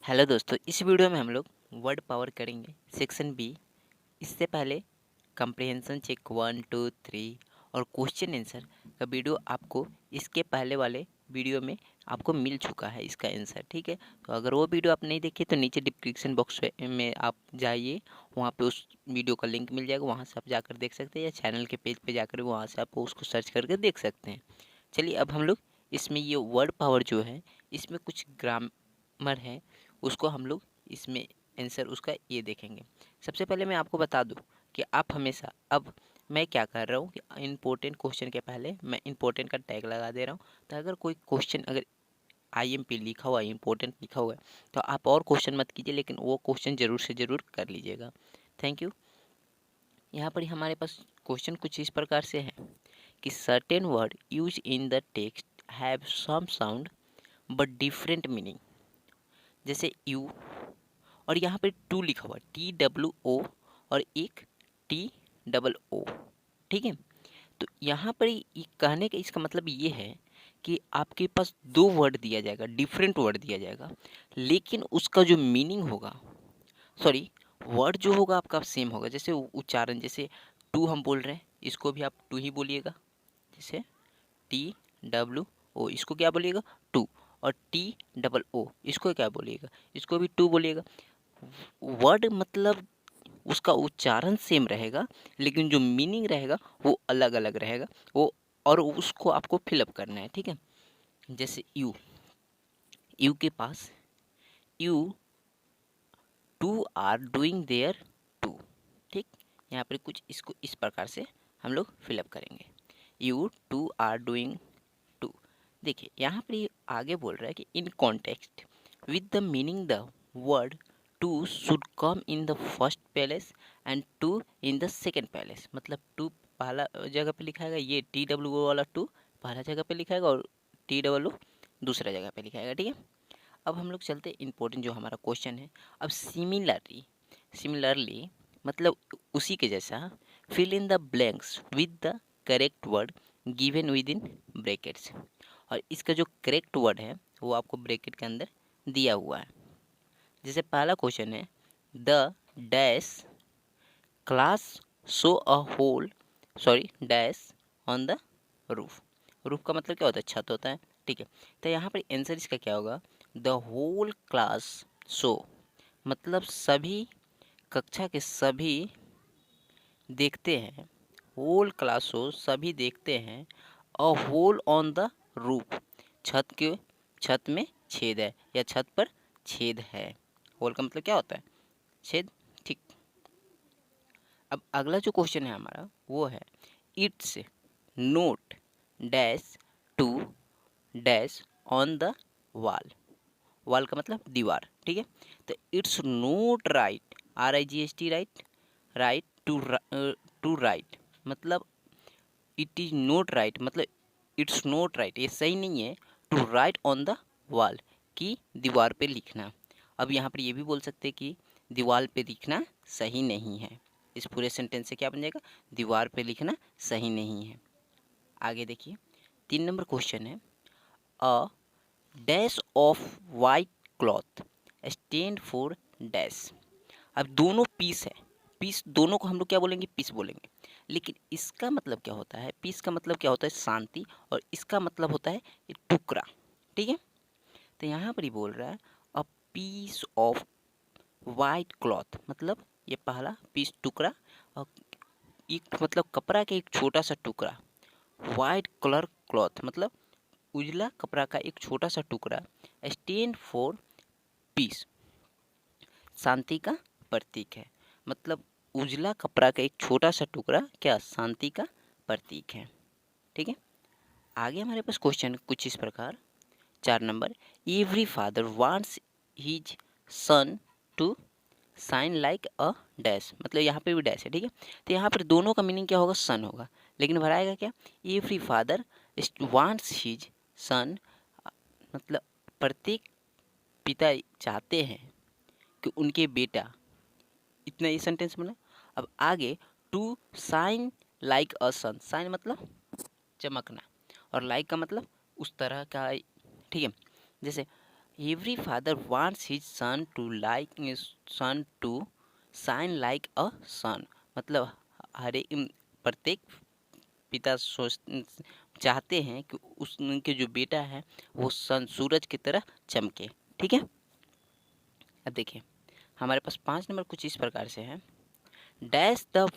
Hello दोस्तों, इस video में हम लोग वर्ड पावर करेंगे सेक्शन बी। इससे पहले कंप्रिहेंशन चेक 1 2 3 और क्वेश्चन आंसर का वीडियो आपको इसके पहले वाले वीडियो में आपको मिल चुका है इसका आंसर। ठीक है, तो अगर वो वीडियो आप नहीं देखे तो नीचे डिस्क्रिप्शन बॉक्स में आप जाइए, वहाँ पे उस वीडियो का लिंक मिल जाएगा, वहाँ से आप जाकर देख सकते हैं, या चैनल के पेज पे जाकर वहाँ से आप उसको सर्च करके देख सकते हैं। चलिए अब हम लोग इसमें ये वर्ड पावर जो है, इसमें कुछ ग्रामर है, उसको हम लोग इसमें आंसर उसका ये देखेंगे। सबसे पहले मैं आपको बता दूं कि आप हमेशा, अब मैं क्या कर रहा हूँ कि इम्पोर्टेंट क्वेश्चन के पहले मैं इम्पोर्टेंट का टैग लगा दे रहा हूँ। तो अगर कोई क्वेश्चन अगर IMP लिखा हुआ है, इम्पोर्टेंट लिखा हुआ है, तो आप और क्वेश्चन मत कीजिए, लेकिन वो क्वेश्चन ज़रूर से ज़रूर कर लीजिएगा। Thank you. यहाँ पर हमारे पास क्वेश्चन कुछ इस प्रकार से है कि certain word use in the text have some sound but different meaning. जैसे यू, और यहाँ पे टू लिखा हुआ, TWO, और एक TOO। ठीक है, तो यहाँ पर ये कहने का इसका मतलब ये है कि आपके पास दो वर्ड दिया जाएगा, डिफरेंट वर्ड दिया जाएगा, लेकिन उसका जो मीनिंग होगा, सॉरी, वर्ड जो होगा आपका सेम होगा। जैसे उच्चारण, जैसे टू हम बोल रहे हैं, इसको भी आप टू ही बोलिएगा। जैसे TWO, इसको क्या बोलिएगा, टू। और TOO, इसको क्या बोलिएगा, इसको भी टू बोलिएगा। वर्ड मतलब उसका उच्चारण सेम रहेगा, लेकिन जो मीनिंग रहेगा वो अलग अलग रहेगा, वो, और उसको आपको फिलअप करना है। ठीक है, जैसे यू, यू के पास you to are doing there too. ठीक, यहाँ पर कुछ इसको इस प्रकार से हम लोग फिलअप करेंगे, you to are doing too. देखिए यहाँ पर ये आगे बोल रहा है कि in context with the meaning the word two should come in the first place and too in the second place. मतलब टू पहला जगह पे लिखाएगा, ये TWO वाला टू पहला जगह पे लिखाएगा, और TOO दूसरा जगह पे लिखाएगा। ठीक है, अब हम लोग चलते इंपॉर्टेंट जो हमारा क्वेश्चन है। अब सिमिलरली, सिमिलरली मतलब उसी के जैसा, fill in the blanks with the correct word given with in brackets. और इसका जो करेक्ट वर्ड है वो आपको ब्रैकेट के अंदर दिया हुआ है। जैसे पहला क्वेश्चन है, the dash class show a hole, sorry, dash on the roof. Roof का मतलब क्या होता है, छत होता है। ठीक है, तो यहाँ पर आंसर इसका क्या होगा, द होल क्लास शो, मतलब सभी, कक्षा के सभी देखते हैं, होल क्लास शो सभी देखते हैं, a hole on the roof, छत के, छत में छेद है या छत पर छेद है। होल का मतलब क्या होता है, छेद। ठीक, अब अगला जो क्वेश्चन है हमारा वो है, it's not dash to dash on the wall. Wall का मतलब दीवार। ठीक है, तो it's not right, RIGHT right, right to write, मतलब इट इज नोट राइट, मतलब इट्स नोट राइट, ये सही नहीं है, to write on the wall, की दीवार पे लिखना। अब यहाँ पर ये भी बोल सकते हैं कि दीवार पे लिखना सही नहीं है। इस पूरे सेंटेंस से क्या बन जाएगा, दीवार पे लिखना सही नहीं है। आगे देखिए, 3 नंबर क्वेश्चन है, a dash of white cloth stand for dash. अब दोनों पीस है, पीस दोनों को हम लोग क्या बोलेंगे, पीस बोलेंगे, लेकिन इसका मतलब क्या होता है, पीस का मतलब क्या होता है, शांति, और इसका मतलब होता है टुकड़ा। ठीक है, तो यहाँ पर ही बोल रहा है, a piece of white cloth, मतलब ये पहला पीस टुकड़ा, और एक मतलब कपड़ा का एक छोटा सा टुकड़ा, वाइट कलर क्लॉथ मतलब उजला कपड़ा का एक छोटा सा टुकड़ा, स्टैंड फॉर पीस, शांति का प्रतीक है। मतलब उजला कपड़ा का एक छोटा सा टुकड़ा क्या, शांति का प्रतीक है। ठीक है, आगे हमारे पास क्वेश्चन कुछ इस प्रकार, 4 number, every father wants his son to shine like a dash, मतलब यहाँ पे भी डैश है। ठीक है, तो यहाँ पर दोनों का मीनिंग क्या होगा, सन होगा, लेकिन भराएगा क्या, एवरी फादर वांट्स हिज सन, मतलब प्रत्येक पिता चाहते हैं कि उनके बेटा, इतना ये सेंटेंस बना। अब आगे, to shine like a sun, shine मतलब चमकना, और लाइक का मतलब उस तरह का। ठीक है, जैसे every father wants his son to shine like a sun. मतलब हर एक प्रत्येक पिता सोच चाहते हैं कि उनके जो बेटा है वो सन सूरज की तरह चमके। ठीक है, अब देखिए हमारे पास 5 नंबर कुछ इस प्रकार से है। Dash the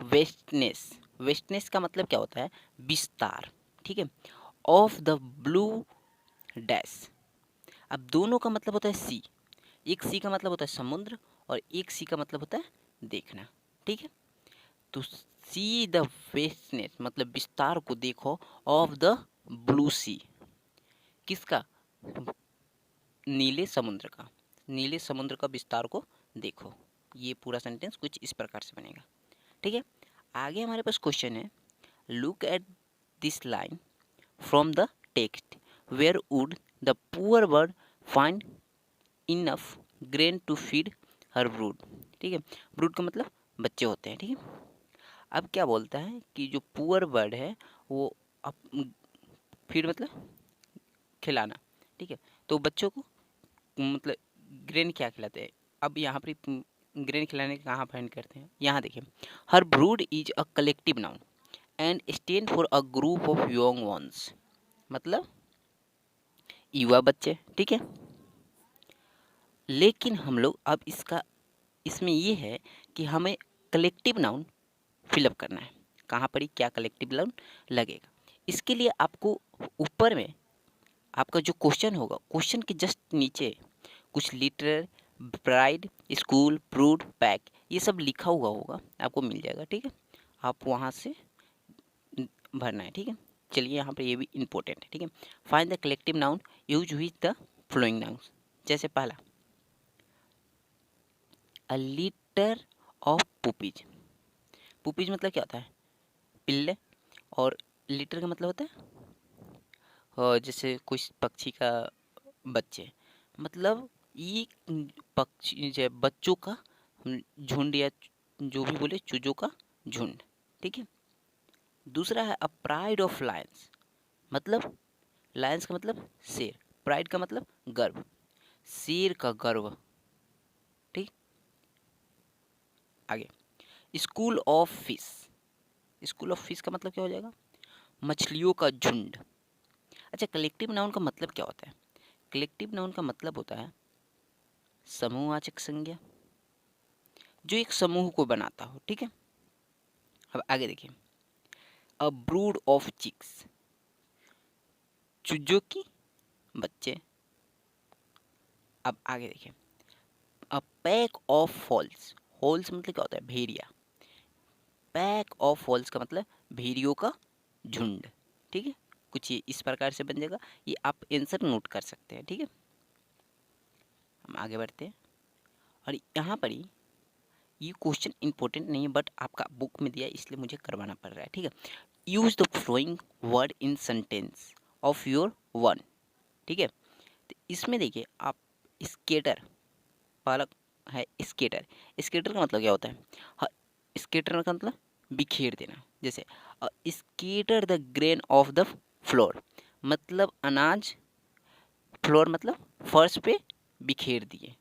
vastness. वेस्टनेस का मतलब क्या होता है? विस्तार। ठीक है, ऑफ द ब्लू डैश। अब दोनों का मतलब होता है सी। एक सी का मतलब होता है समुद्र और एक सी का मतलब होता है देखना। ठीक है, तो सी द वेस्टनेस मतलब विस्तार को देखो ऑफ द ब्लू सी। किसका? नीले समुद्र का। नीले समुद्र का विस्तार को देखो। ये पूरा सेंटेंस कुछ इस प्रकार से बनेगा। ठीक है, आगे हमारे पास क्वेश्चन है, look at this line from the text, where would the poor bird find enough grain to feed her brood. ठीक है, ब्रूड का मतलब बच्चे होते हैं। ठीक है, अब क्या बोलता है कि जो पुअर बर्ड है वो फीड मतलब खिलाना। ठीक है, तो बच्चों को मतलब ग्रेन क्या खिलाते हैं? अब यहाँ पर ग्रेन खिलाने का कहाँ फाइंड करते हैं? यहाँ देखिए, हर brood is a collective noun and stand for a group of young ones. मतलब युवा बच्चे। ठीक है, लेकिन हम लोग अब इसमें ये है कि हमें कलेक्टिव नाउन फिलअप करना है। कहाँ पर ही क्या कलेक्टिव नाउन लगेगा? इसके लिए आपको ऊपर में आपका जो क्वेश्चन होगा, क्वेश्चन के जस्ट नीचे कुछ लिटर, प्राइड, स्कूल, प्रूड, पैक, ये सब लिखा हुआ होगा, आपको मिल जाएगा। ठीक है, आप वहाँ से भरना है। ठीक है, चलिए यहाँ पर ये भी इंपॉर्टेंट है। ठीक है, find the collective noun use with the flowing nouns. जैसे पहला, अ लीटर ऑफ पुपीज। पुपीज मतलब क्या होता है? पिल्ले। और लीटर का मतलब होता है जैसे कुछ पक्षी का बच्चे। मतलब ये पक्षी जो बच्चों का झुंड, या जो भी बोले चूजों का झुंड। ठीक है, दूसरा है अ प्राइड ऑफ लायंस। मतलब लायंस का मतलब शेर, प्राइड का मतलब गर्व, शेर का गर्व। ठीक, आगे, school of fish. School of fish का मतलब क्या हो जाएगा? मछलियों का झुंड। अच्छा, कलेक्टिव नाउन का मतलब क्या होता है? कलेक्टिव नाउन का मतलब होता है समूहवाचक संज्ञा, जो एक समूह को बनाता हो। ठीक है, अब आगे देखिए, अ ब्रूड ऑफ चिक्स। चूजों की बच्चे। अब आगे देखिए, a pack of halls. Halls मतलब क्या होता है? भेड़िया। पैक ऑफ हॉल्स का मतलब भेड़ियों का झुंड। ठीक है, कुछ ये इस प्रकार से बन जाएगा। ये आप आंसर नोट कर सकते हैं। ठीक है, हम आगे बढ़ते हैं। और यहाँ पर ही ये क्वेश्चन इंपॉर्टेंट नहीं है, बट आपका बुक में दिया है इसलिए मुझे करवाना पड़ रहा है। ठीक है, use the flowing word in sentence of your one. ठीक है, तो इसमें देखिए आप स्केटर, पालक है स्केटर। स्केटर का मतलब क्या होता है? हाँ, स्केटर का मतलब बिखेर देना। जैसे scatter the grain of the floor, मतलब अनाज, फ्लोर मतलब फर्श पे बिखेर दिए।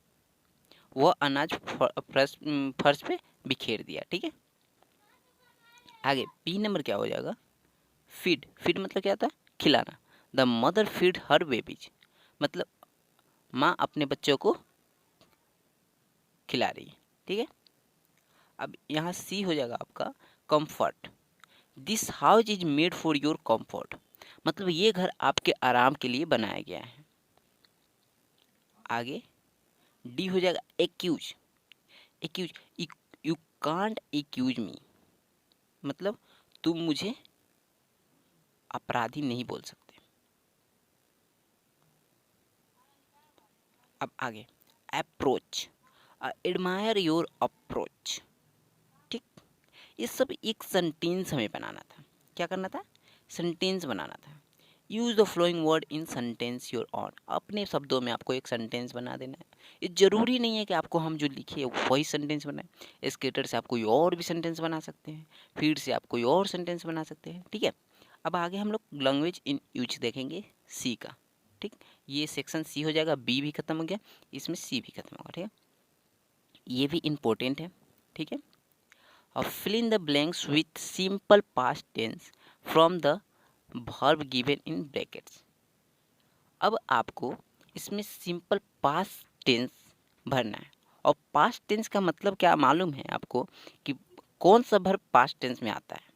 वह अनाज फर्श पे बिखेर दिया। ठीक है, आगे बी नंबर क्या हो जाएगा? फीड। फीड मतलब क्या होता है? खिलाना। The mother feed her babies, मतलब माँ अपने बच्चों को खिला रही है। ठीक है, अब यहाँ सी हो जाएगा आपका comfort. This house is made for your comfort, मतलब ये घर आपके आराम के लिए बनाया गया है। आगे डी हो जाएगा accuse. Accuse, you can't accuse me, मतलब तुम मुझे अपराधी नहीं बोल सकते। अब आगे अप्रोच, एडमायर योर अप्रोच। ठीक, ये सब एक सेंटेंस हमें बनाना था। क्या करना था? सेंटेंस बनाना था। Use the flowing word in sentence your on, अपने शब्दों में आपको एक सेंटेंस बना देना है। ये जरूरी नहीं है कि आपको हम जो लिखे वही सेंटेंस बनाए। स्केटर से आप कोई और भी सेंटेंस बना सकते हैं, फीड से आप कोई और सेंटेंस बना सकते हैं। ठीक है, अब आगे हम लोग लैंग्वेज इन यूज देखेंगे सी का। ठीक, ये सेक्शन सी हो जाएगा, बी भी खत्म हो गया, इसमें सी भी खत्म होगा। ठीक है, ये भी इम्पोर्टेंट है। ठीक है, और fill in the blanks with simple past tense from the verb given in brackets. अब आपको इसमें सिंपल पास्ट टेंस भरना है, और पास्ट टेंस का मतलब क्या मालूम है आपको कि कौन सा वर्ब पास्ट टेंस में आता है।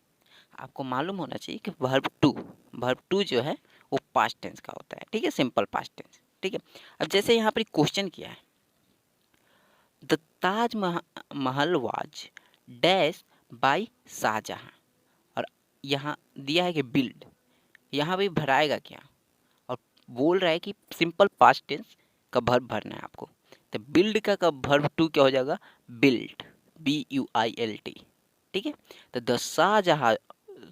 आपको मालूम होना चाहिए कि वर्ब टू जो है वो पास्ट टेंस का होता है। ठीक है, सिंपल पास्ट टेंस। ठीक है, अब जैसे यहाँ पर क्वेश्चन किया है, the Taj Mahal was dash by Shahjahan, और यहाँ दिया है कि बिल्ड, यहाँ भी भराएगा क्या, और बोल रहा है कि सिंपल पास्ट टेंस का वर्ब भरना है आपको। तो बिल्ड का वर्ब टू क्या हो जाएगा, बिल्ड, BUILT। ठीक है, तो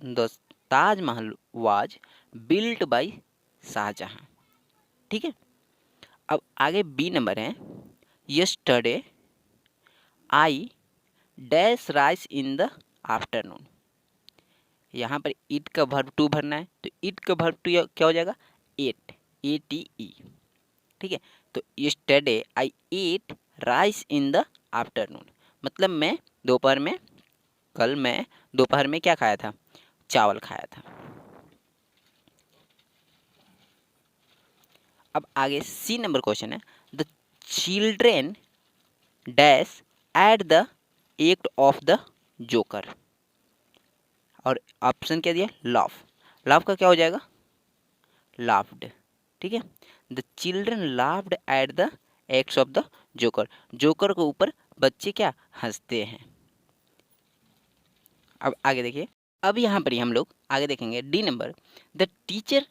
the Taj Mahal was built by Shah Jahan. ठीक है, अब आगे बी नंबर है, yesterday I dash rice in the afternoon. यहाँ पर इट का वर्ब टू भरना है, तो इट का वर्ब टू क्या हो जाएगा, एट, ATE। ठीक है, तो yesterday I ate rice in the afternoon, मतलब मैं दोपहर में, कल मैं दोपहर में क्या खाया था, चावल खाया था। अब आगे सी नंबर क्वेश्चन है, the children dash at the act of the joker, और ऑप्शन क्या दिया, लाफ, लाफ का क्या हो जाएगा, लाफ्ड। ठीक है, the children laughed at the acts of the joker, joker के ऊपर बच्चे क्या हंसते हैं। अब आगे देखिए, अब यहाँ पर ही हम लोग आगे देखेंगे D number, the teacher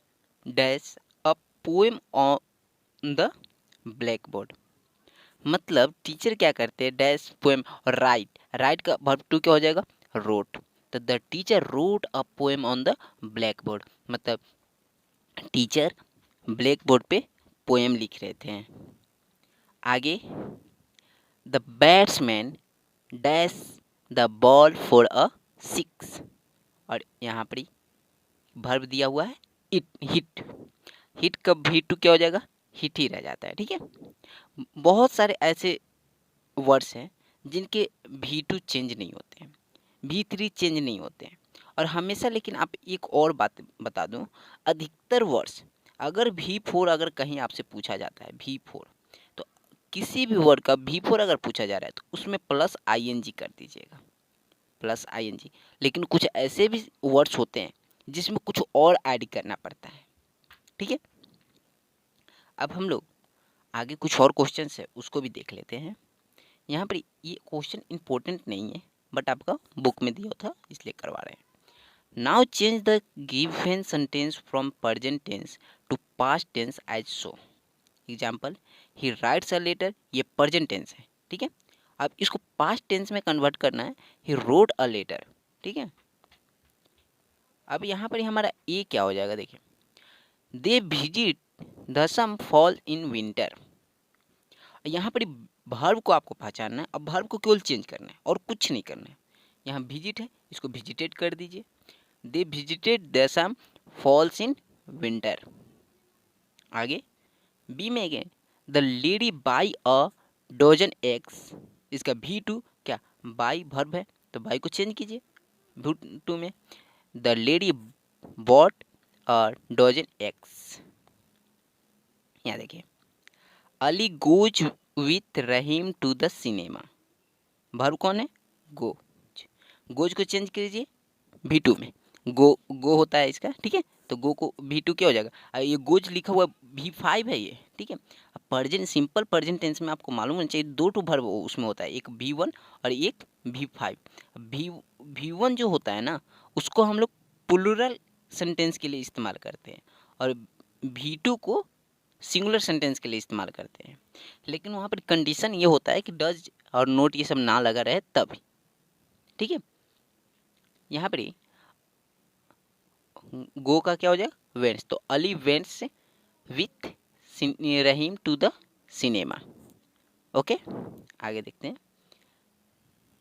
dash a poem on the black board, मतलब टीचर क्या करते हैं, डैश पोएम और राइट, राइट का वर्ब टू क्या हो जाएगा, रोट। तो the teacher wrote a poem on the black board, मतलब टीचर ब्लैक बोर्ड पे पोएम लिख रहे थे। आगे, the batsman dash the ball for a six, और यहाँ पर ही वर्ब दिया हुआ है इट, हिट, हिट का भी टू क्या हो जाएगा, हिट ही रह जाता है। ठीक है, बहुत सारे ऐसे वर्ड्स हैं जिनके V2 चेंज नहीं होते हैं, V3 चेंज नहीं होते हैं, और हमेशा, लेकिन आप एक और बात बता दूं, अधिकतर वर्ड्स अगर V4 अगर कहीं आपसे पूछा जाता है, V4, तो किसी भी वर्ड का V4 अगर पूछा जा रहा है तो उसमें प्लस ING कर दीजिएगा, प्लस ING। लेकिन कुछ ऐसे भी वर्ड्स होते हैं जिसमें कुछ और ऐड करना पड़ता है। ठीक है, अब हम लोग आगे कुछ और क्वेश्चंस है उसको भी देख लेते हैं। यहाँ पर ये क्वेश्चन इंपॉर्टेंट नहीं है, बट आपका बुक में दिया था इसलिए करवा रहे हैं। Now change the given sentence from present tense to past tense as so. Example, he writes a letter, ये प्रेजेंट टेंस है। ठीक है, अब इसको पास्ट टेंस में कन्वर्ट करना है, ही रोट अ लेटर। ठीक है, अब यहाँ पर हमारा ए क्या हो जाएगा, देखिए, they visit the some fall in winter. यहाँ पर वर्ब को आपको पहचानना है, अब वर्ब को केवल चेंज करना है और कुछ नहीं करना है। यहाँ विजिट है, इसको विजिटेड कर दीजिए, they visited the some falls in winter. आगे बी में again, the lady buy a dozen eggs, इसका V2 क्या, बाई वर्ब है तो बाई को चेंज कीजिए V2 में, the lady bought a dozen eggs. यहाँ देखिए, Ali goes with Rahim to the cinema, verb कौन है, गो, गोज को चेंज कीजिए V2 में, गो होता है इसका। ठीक है, तो गो को V2 क्या हो जाएगा, ये गोज लिखा हुआ V5 है ये। ठीक है, अब प्रेजेंट, सिंपल प्रेजेंट टेंस में आपको मालूम होना चाहिए दो वर्ब उसमें होता है, एक V1 और एक V5। V1 जो होता है ना, उसको हम लोग प्लूरल सेंटेंस के लिए इस्तेमाल करते हैं, और V2 को सिंगुलर सेंटेंस के लिए इस्तेमाल करते हैं। लेकिन वहाँ पर कंडीशन ये होता है कि डज और नोट ये सब ना लगा रहे तभी। ठीक है, यहाँ पर गो का क्या हो जाएगा, वेंट्स, तो Ali wents with Rahim to the cinema. Okay, आगे देखते हैं,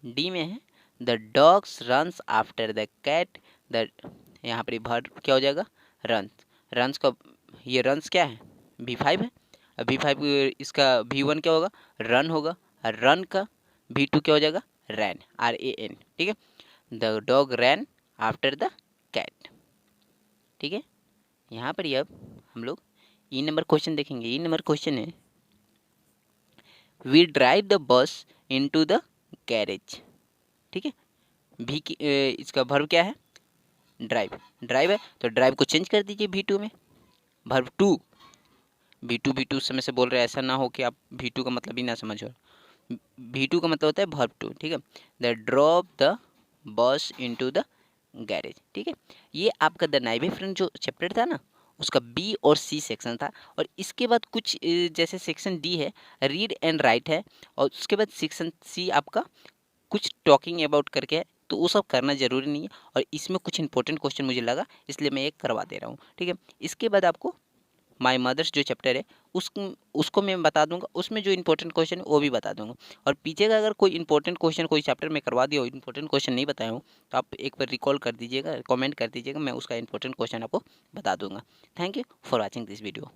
डी में है, the dogs runs after the cat, the, यहाँ पर वर्ब क्या हो जाएगा, रन्स, रन्स का ये रन्स क्या है, V5 है। V5 इसका V1 क्या होगा, रन होगा, रन का V2 क्या हो जाएगा, रैन, RAN, ठीक है। The dog ran after the cat, ठीक है। यहाँ पर अब हम लोग ई नंबर क्वेश्चन देखेंगे। ई नंबर क्वेश्चन है we drive the bus into the garage, ठीक है। भी की इसका वर्ब क्या है, ड्राइव, ड्राइव है तो ड्राइव को चेंज कर दीजिए V2 में, वर्ब टू। V2 समय से बोल रहे हैं, ऐसा ना हो कि आप V2 का मतलब ही ना समझो। V2 का मतलब होता है वर्ब टू, ठीक है। The drop the bus into the garage, ठीक है। ये आपका द नाइवे फ्रेंड जो चैप्टर था ना, उसका B और C सेक्शन था। और इसके बाद कुछ जैसे सेक्शन D है, रीड एंड राइट है, और उसके बाद सेक्शन C आपका कुछ टॉकिंग अबाउट करके है, तो वो सब करना ज़रूरी नहीं है। और इसमें कुछ इंपॉर्टेंट क्वेश्चन मुझे लगा, इसलिए मैं ये करवा दे रहा हूँ, ठीक है। इसके बाद आपको माय मदर्स जो चैप्टर है उसको मैं बता दूंगा, उसमें जो इंपॉर्टेंट क्वेश्चन है वो भी बता दूंगा। और पीछे का अगर कोई इंपॉर्टेंट क्वेश्चन कोई चैप्टर में करवा दिया हो, इंपॉर्टेंट क्वेश्चन नहीं बताया हूँ, तो आप एक बार रिकॉल कर दीजिएगा, कमेंट कर दीजिएगा, मैं उसका इंपॉर्टेंट क्वेश्चन आपको बता दूंगा। Thank you for watching this video.